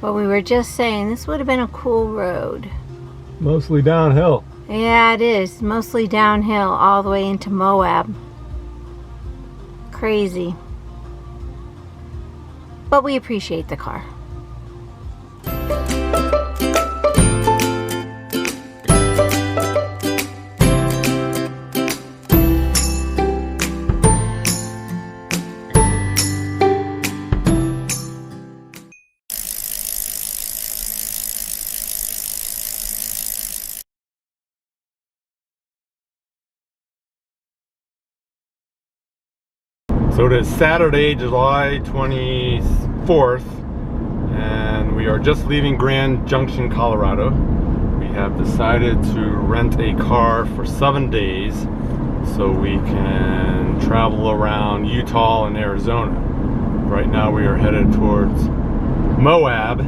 But we were just saying this would have been a cool road. Mostly downhill. Yeah, it is. Mostly downhill all the way into Moab. Crazy. But we appreciate the car. So it is Saturday, July 24th, and we are just leaving Grand Junction, Colorado. We have decided to rent a car for 7 days so we can travel around Utah and Arizona. Right now we are headed towards Moab,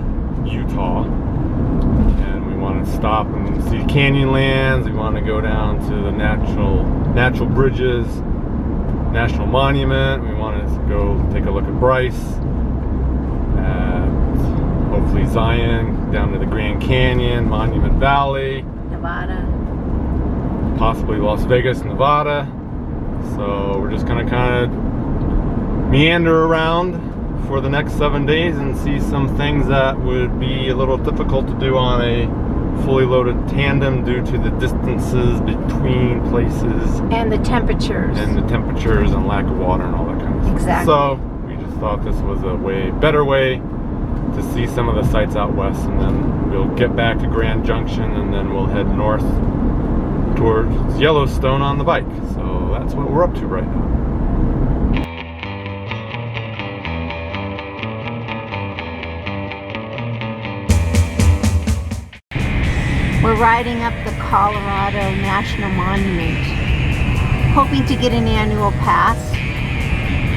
Utah, and we want to stop and see Canyonlands. We want to go down to the natural bridges, National Monument. We wanted to go take a look at Bryce, and hopefully Zion, down to the Grand Canyon, Monument Valley, Nevada, possibly Las Vegas, Nevada. So we're just gonna kind of meander around for the next 7 days and see some things that would be a little difficult to do on a fully loaded tandem due to the distances between places and the temperatures and lack of water and all that kind of stuff. Exactly. So we just thought this was a better way to see some of the sights out west, and then we'll get back to Grand Junction and then we'll head north towards Yellowstone on the bike. So that's what we're up to right now. We're riding up the Colorado National Monument, hoping to get an annual pass,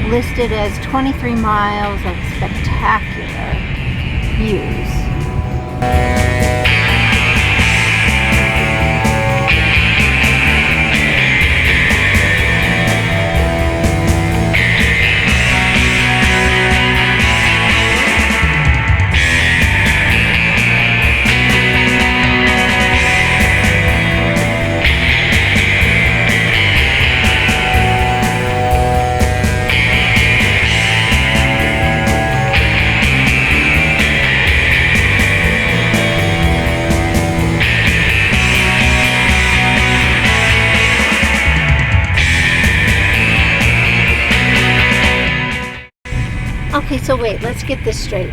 listed as 23 miles of spectacular views. Okay, so wait, let's get this straight.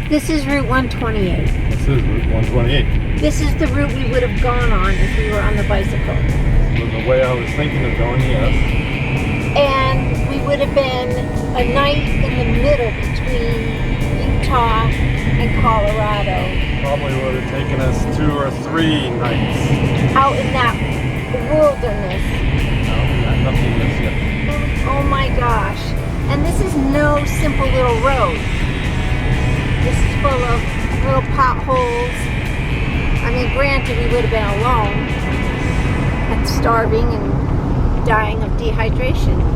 This is Route 128. This is Route 128. This is the route we would have gone on if we were on the bicycle. The way I was thinking of going, yes. And we would have been a night in the middle between Utah and Colorado. Probably would have taken us 2 or 3 nights. Out in that wilderness. No, nothing this yet. Oh my gosh. And this is no simple little road. This is full of little potholes. I mean, granted, we would have been alone and starving and dying of dehydration.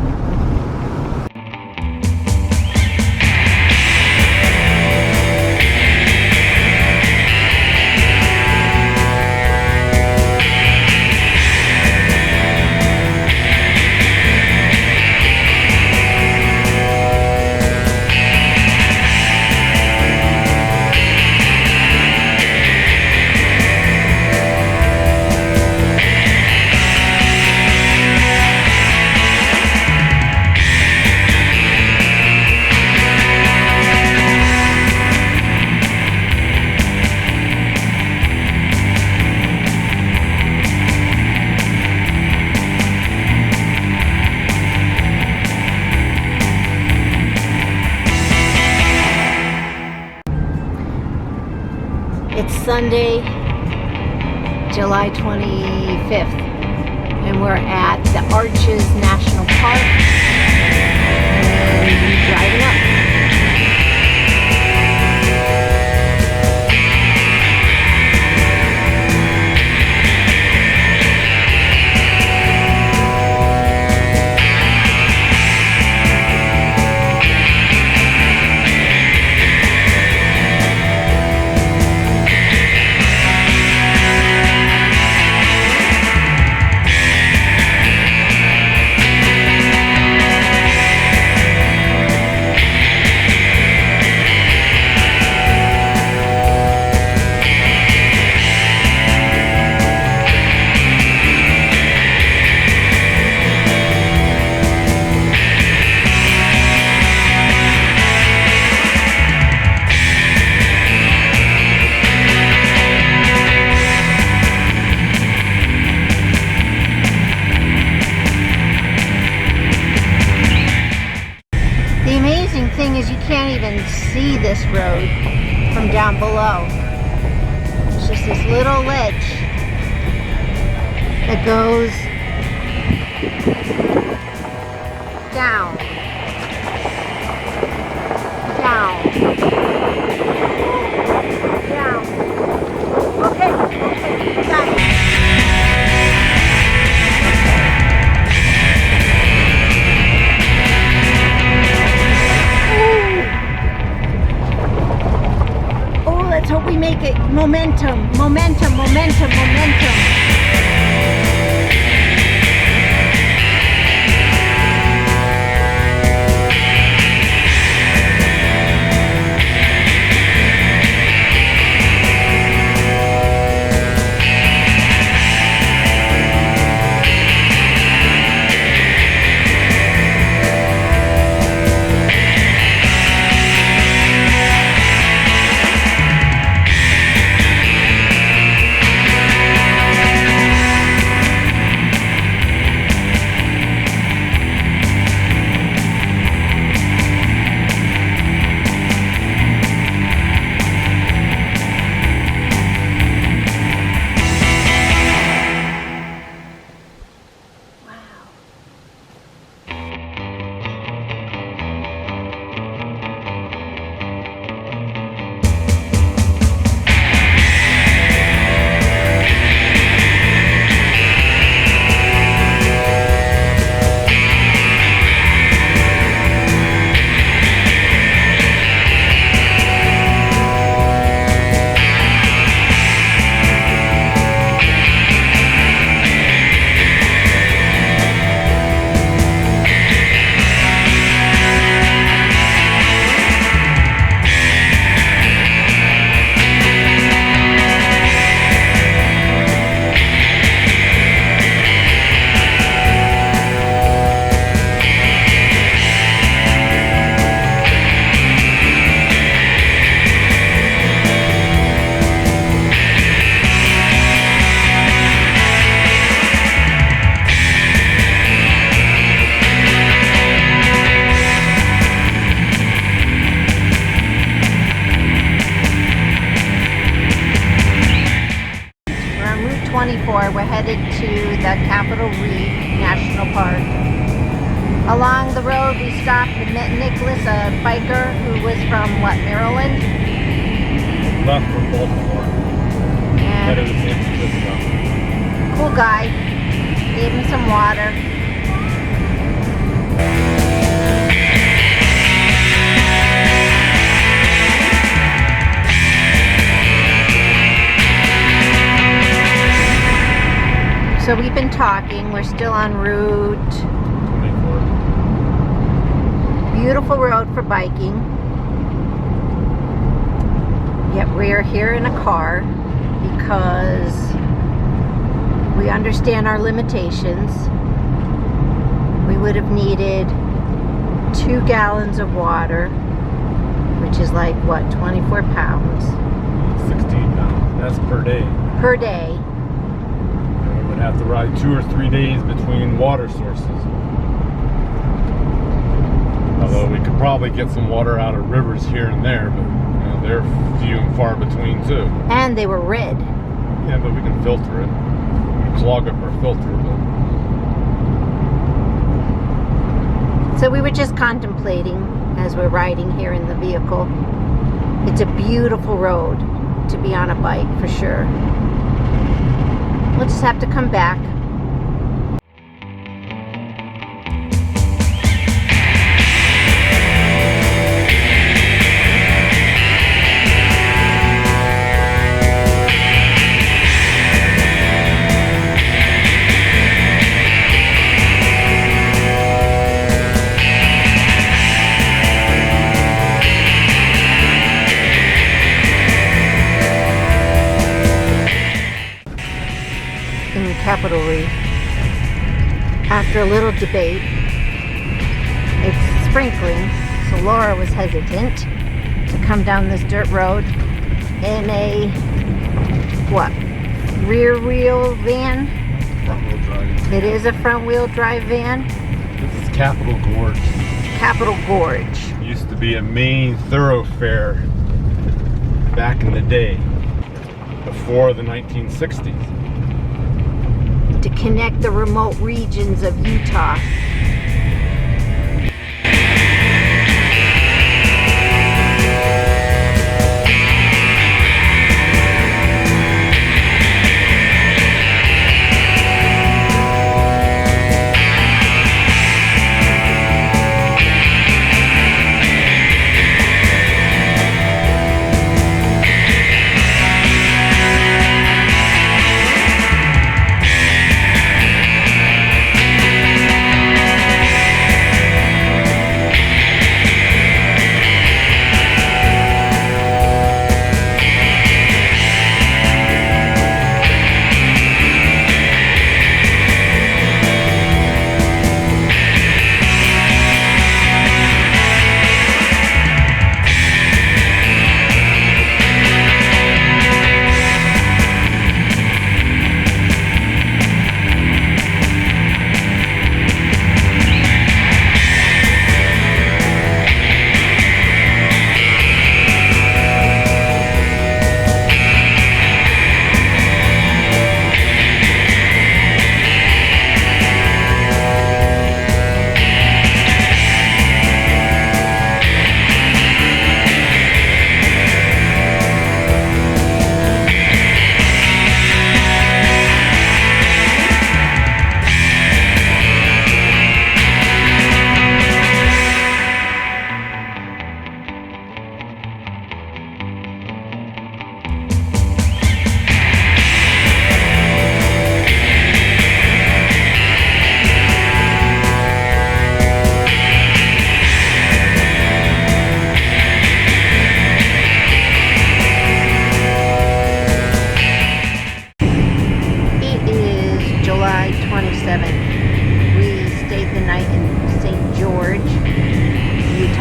It's Sunday, July 25th, and we're at the Arches National Park, and driving up. this road from down below. It's just this little ledge that goes down, down, down. Okay, I got it. Oh, let's hope we make it. Momentum, momentum, momentum, momentum. We're headed to the Capitol Reef National Park. Along the road we stopped and met Nicholas, a biker who was from, what, Maryland? Left for Baltimore. Headed to San Francisco. Cool guy. Gave him some water. So we've been talking. We're still on Route 24. Beautiful road for biking. Yet we're here in a car because we understand our limitations. We would have needed 2 gallons of water, which is like, what, 24 pounds? 16 pounds. That's per day. Per day. Have to ride 2 or 3 days between water sources. Although we could probably get some water out of rivers here and there, but you know, they're few and far between too. And they were red. Yeah, but we can filter it. We clog up our filter. But... So we were just contemplating as we're riding here in the vehicle. It's a beautiful road to be on a bike for sure. We'll just have to come back. Capitol Reef. After a little debate, it's sprinkling, so Laura was hesitant to come down this dirt road in a, what, rear wheel van? Front wheel drive. It is a front wheel drive van. This is Capitol Gorge. Capitol Gorge. It used to be a main thoroughfare back in the day, before the 1960s. To connect the remote regions of Utah.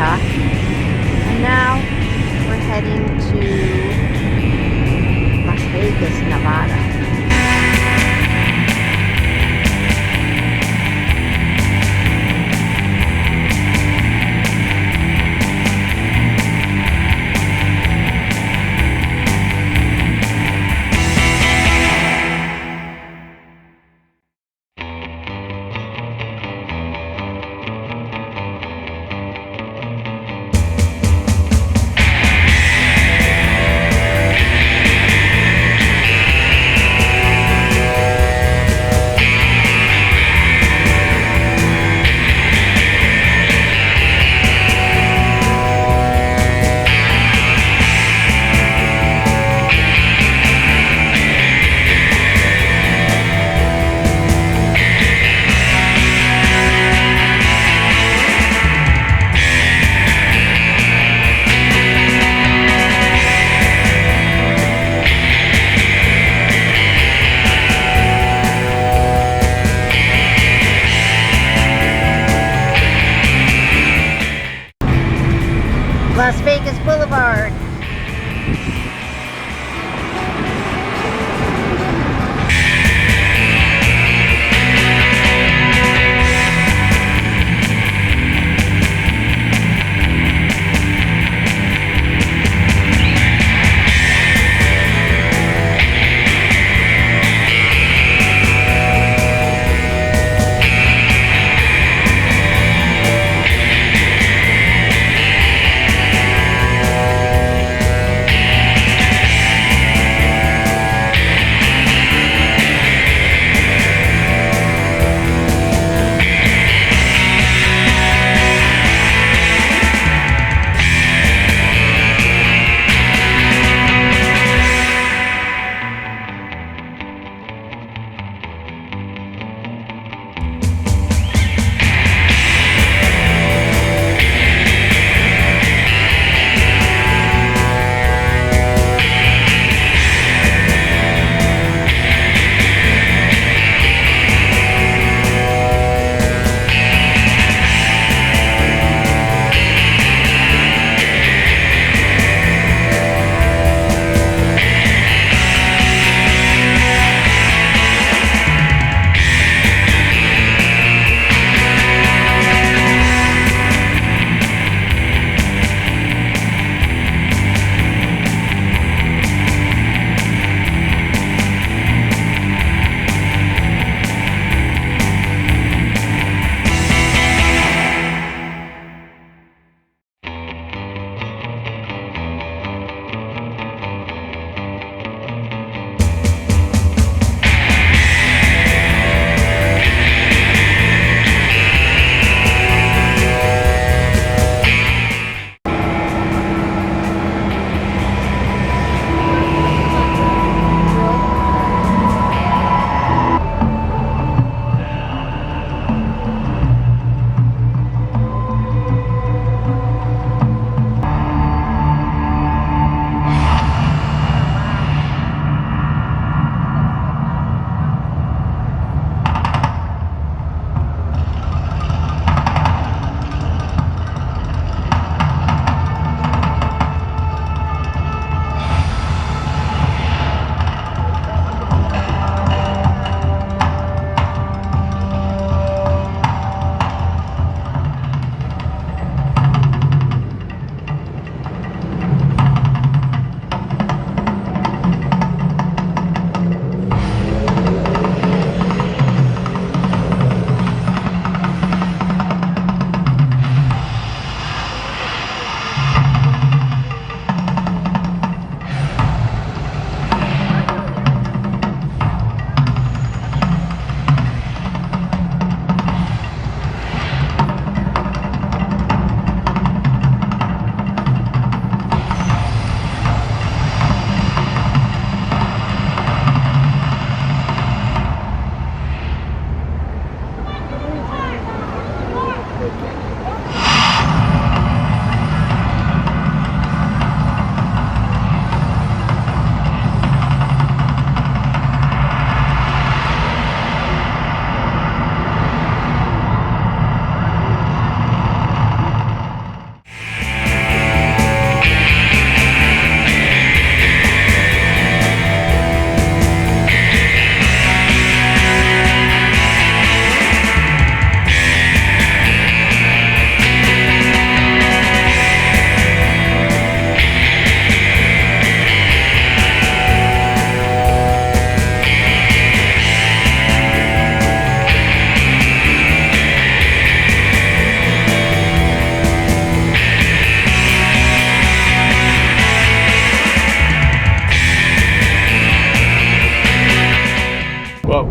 And now we're heading to Las Vegas, Nevada.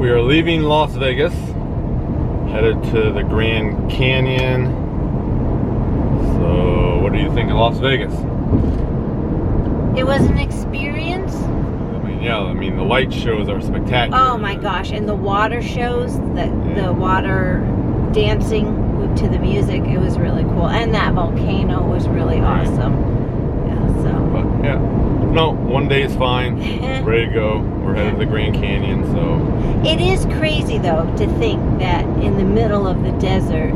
we are leaving Las Vegas, headed to the Grand Canyon. So, what do you think of Las Vegas? It was an experience. I mean, the light shows are spectacular. Oh my gosh, and the water shows, the water dancing to the music, it was really cool. And that volcano was really awesome. Yeah, so. But yeah, no, one day is fine. Ready to go. We're headed to the Grand Canyon, so. It is crazy though to think that in the middle of the desert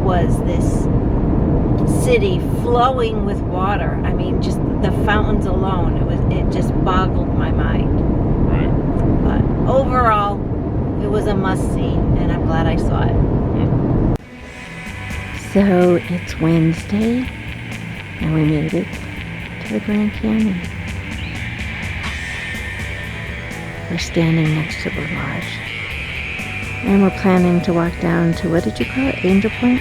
was this city flowing with water. I mean, just the fountains alone, it just boggled my mind. Right. But overall, it was a must-see, and I'm glad I saw it. Yep. So it's Wednesday, and we made it to the Grand Canyon. We're standing next to the lodge, and we're planning to walk down to, what did you call it, Angel Point?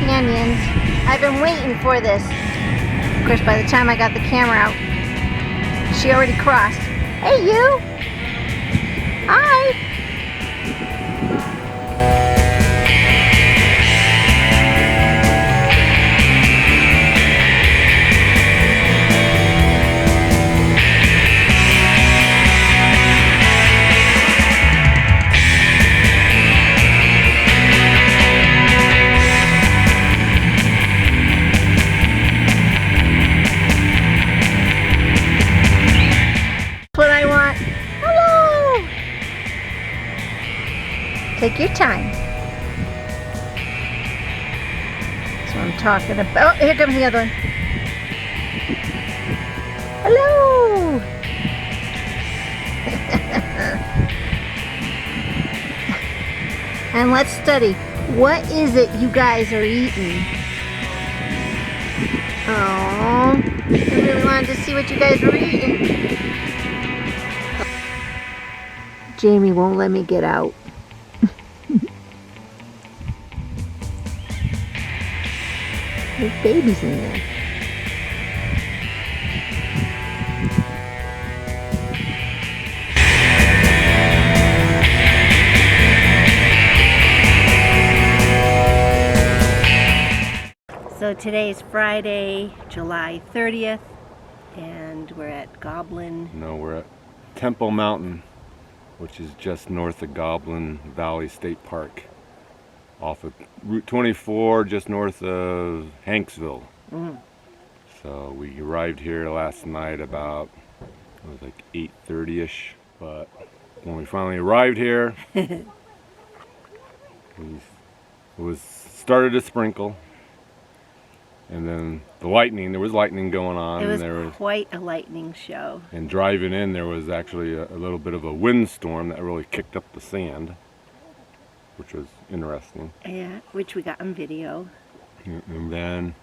Canyons. I've been waiting for this. Of course, by the time I got the camera out, she already crossed. Hey, you! Hi! What I want. Hello! Take your time. That's what I'm talking about. Oh, here comes the other one. Hello! And let's study. What is it you guys are eating? Oh, I really wanted to see what you guys were eating. Jamie won't let me get out. There's babies in there. So today is Friday, July 30th, and we're at Goblin. No, we're at Temple Mountain, which is just north of Goblin Valley State Park, off of Route 24, just north of Hanksville. So we arrived here last night about, it was like 8:30ish, but when we finally arrived here, it was started to sprinkle. And then the lightning, there was lightning going on. It was and there was quite a lightning show. And driving in, there was actually a little bit of a windstorm that really kicked up the sand, which was interesting. Yeah, which we got on video. And then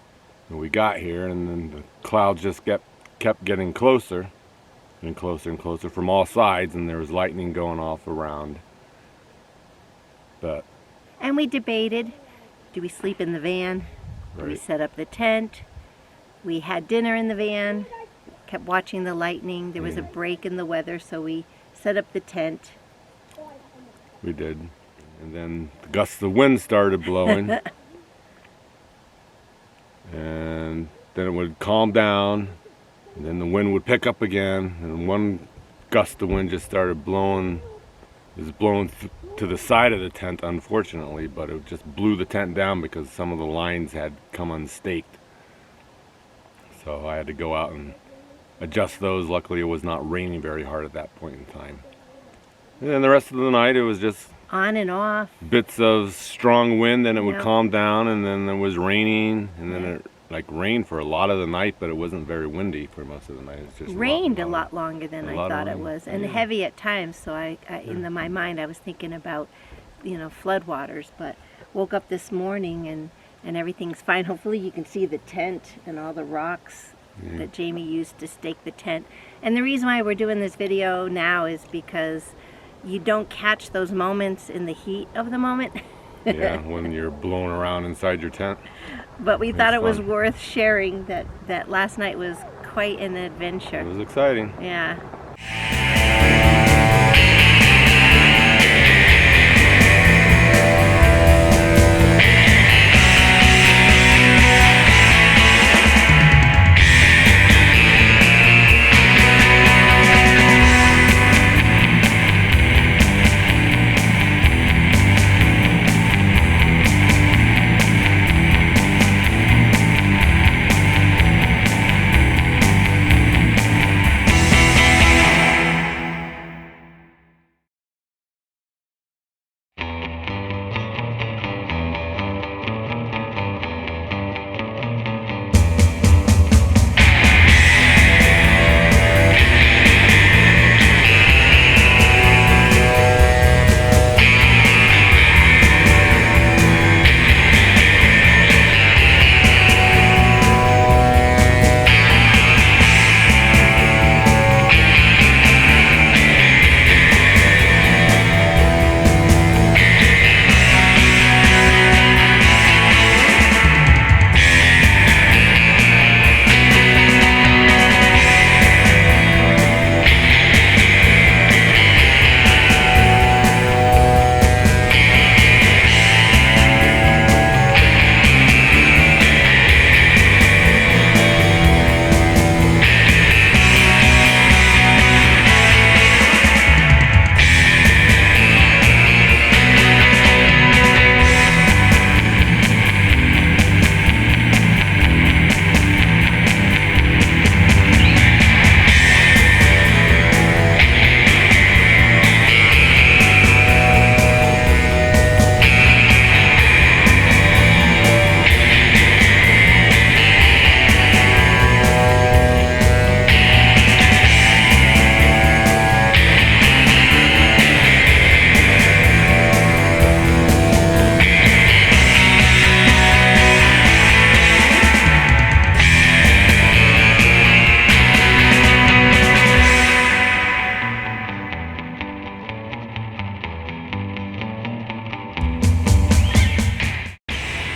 we got here, and then the clouds just kept getting closer and closer and closer from all sides, and there was lightning going off around. And we debated, do we sleep in the van? Right. We set up the tent. We had dinner in the van, kept watching the lightning. There was a break in the weather, so we set up the tent. We did. And then the gusts of wind started blowing. And then it would calm down. And then the wind would pick up again. And one gust of wind just started blowing. It was blowing to the side of the tent, unfortunately, but it just blew the tent down because some of the lines had come unstaked. So I had to go out and adjust those. Luckily, it was not raining very hard at that point in time. And then the rest of the night, it was just on and off. Bits of strong wind, then it would calm down, and then it was raining, and then it rained for a lot of the night, but it wasn't very windy for most of the night. It just rained a lot longer than I thought it was, and Yeah. heavy at times. So in my mind, I was thinking about, floodwaters. But woke up this morning and everything's fine. Hopefully, you can see the tent and all the rocks that Jamie used to stake the tent. And the reason why we're doing this video now is because you don't catch those moments in the heat of the moment. Yeah, when you're blown around inside your tent. But we thought it was fun. worth sharing that last night was quite an adventure. It was exciting. Yeah.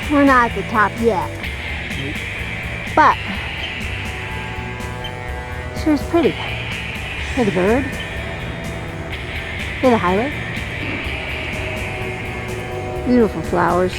We're not at the top yet, but sure is pretty. Hear the bird? Hear the highway? Beautiful flowers.